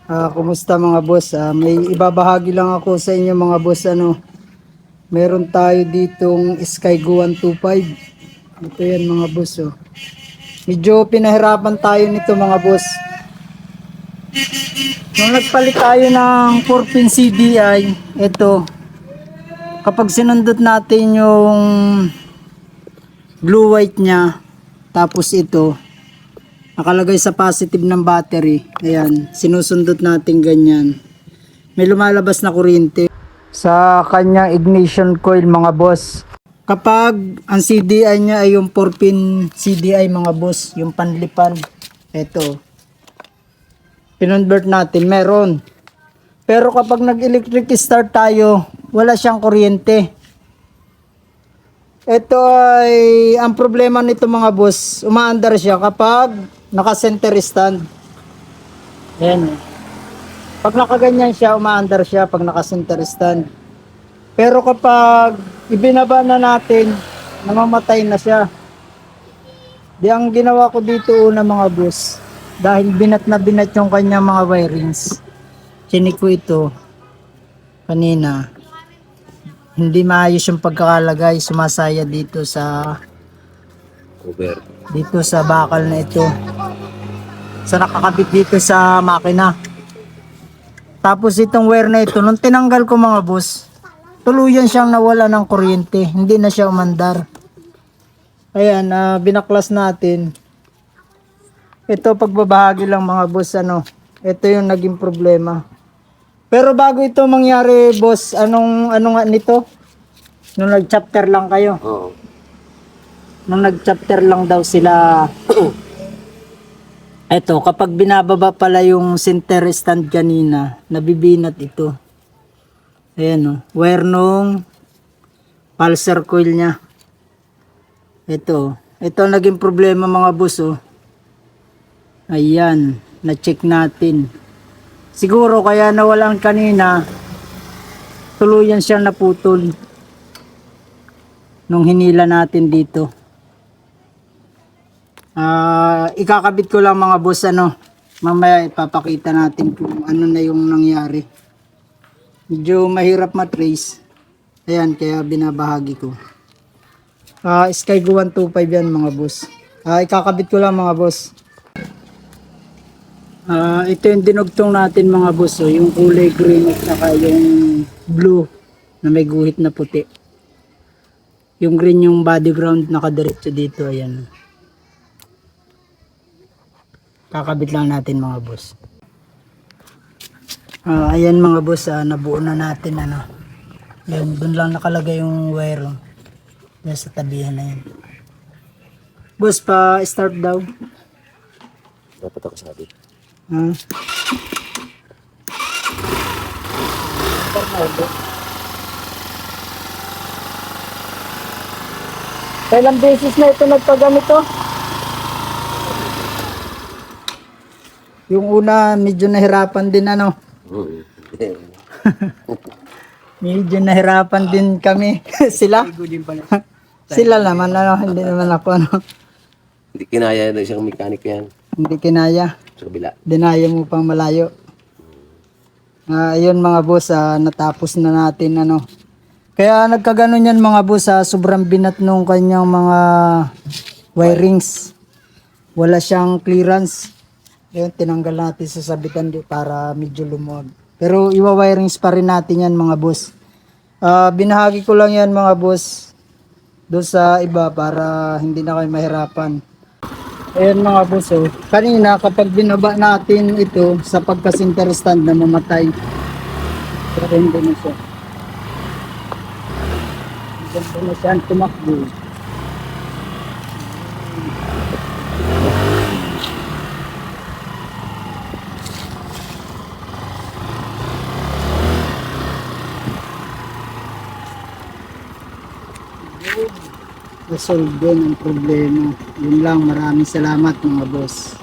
Kumusta mga boss? May ibabahagi lang ako sa inyo mga boss. Meron tayo ditong Skygo 125. Ito yan mga boss. Medyo pinahirapan tayo nito mga boss. Nung nagpalit tayo ng 4-pin CDI, ito, kapag sinundot natin yung blue white niya, tapos ito, nakalagay sa positive ng battery. Ayan, sinusundot natin ganyan. May lumalabas na kuryente sa kanyang ignition coil mga boss. Kapag ang CDI niya ay yung 4-pin CDI mga boss, yung panlipan, ito, pinonvert natin, meron. Pero kapag nag-electric start tayo, wala siyang kuryente. Ito ay, ang problema nito mga boss, umaandar siya kapag naka-center stand. Ayan. Pag nakaganyan siya, umaandar siya pag naka-center stand. Pero kapag ibinaba na natin, namamatay na siya. Di ang ginawa ko dito una mga boss, dahil binat na binat yung kanyang mga wirings. Chinik ko ito kanina. Hindi maayos yung pagkakalagay, sumasaya dito sa Cover. dito sa bakal na ito. Sa nakakabit dito sa makina. Tapos itong wire na ito, nung tinanggal ko mga boss, tuluyan siyang nawala ng kuryente. Hindi na siya umandar. Ayan, binaklas natin. Ito pagbabahagi lang mga boss, ito yung naging problema. Pero bago ito mangyari boss, ano nga nito? Nung nag-chapter lang kayo. Oo. Nung nag-chapter lang daw sila. Ito, kapag binababa pala yung center stand kanina, nabibinat ito. Ayan wire nung pulsar coil niya. Ito naging problema mga boss Ayan, na-check natin. Siguro kaya nawalan kanina, tuluyan siyang naputol nung hinila natin dito. Ikakabit ko lang mga boss, mamaya ipapakita natin kung ano na yung nangyari. Medyo mahirap matrace. Ayan, kaya binabahagi ko. Skygo 125 yan mga boss. Ikakabit ko lang mga boss. Ito yung dinugtong natin mga boss, yung kulay green at saka yung blue na may guhit na puti. Yung green yung body ground nakadiretso dito, ayan. Kakabit lang natin mga boss. Ayan mga boss, nabuo na natin Yan, dun lang nakalagay yung wire yan sa tabihan na yan. Boss, pa start daw. Dapat ako sabi. Kailang beses na ito nagpagamito? Yung una medyo nahirapan din medyo nahirapan din kami. Sila naman hindi naman ako Hindi kinaya na isang mekaniko yan. hindi kinaya. Sa kabila. Dinaya mo pang malayo. Ayun mga boss, natapos na natin Kaya nagkaganon yan mga boss, sobrang binat nung kanyang mga wirings. Wala siyang clearance. Ayun, tinanggal natin sa sabitan para medyo lumuwag. Pero iwa-wirings pa rin natin yan mga boss. Binahagi ko lang yan mga boss doon sa iba para hindi na kayo mahirapan. Ayan mga boss, kanina kapag binaba natin ito sa pagka-center stand na mamatay. Pero hindi na siya. Hindi na siya tumakbo. Resolve din ang problema. Yun lang, maraming salamat mga boss.